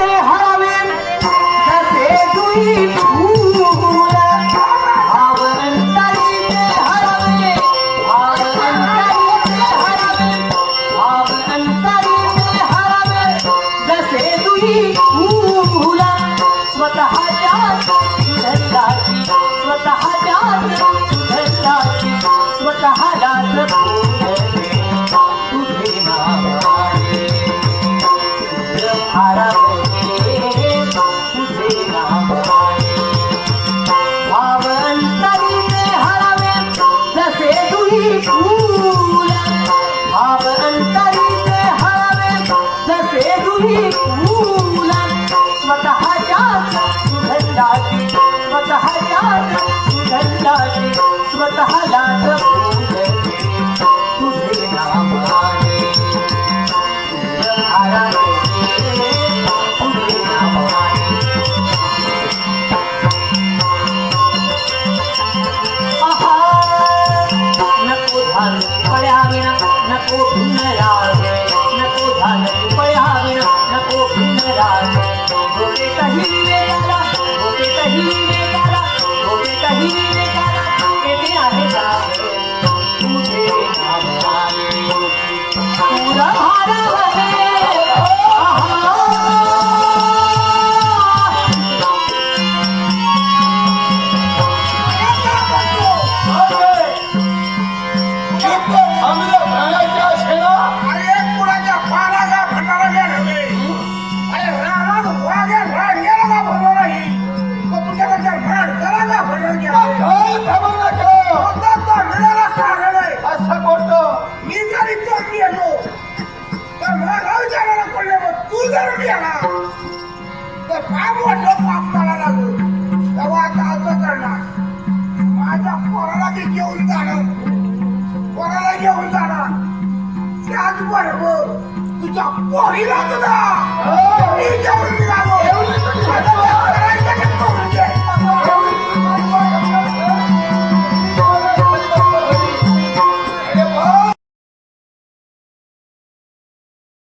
ते हरावे जसे दुई फूल भाव अंतरी ते हरावे भाव अंतरी ते हरावे भाव अंतरी ते हरावे जसे दुई फूल स्वतःच्या सुगंधाची स्वतःच्या सुगंधाची स्वतःलाच फुलते तुझे नाव आहे हरावे तुझे नाव आहे भाव अंतरी ते हरावे जसे दुई फूल भाव अंतरी ते हरावे जसे दुई फूल स्वतःच्या सुगंधाची स्वतःच्या सुगंधाची स्वतःलाच फुलते तुझे नाव आहे हरावे तुझे नाव आहे आहा नको धान पळ्याविना नको भिन्न राग नको धान पळ्याविना नको भिन्न राग होते काही वेगाला होते काही वेगाला होते काही वेगाला केले आहे राग तुझे नाव आहे तुला हरवले माझ्या पोराला घेऊन जाणार पोराला घेऊन जाणार त्याचबरोबर तुझ्या पोरीला सुद्धा मी घेऊन निघालो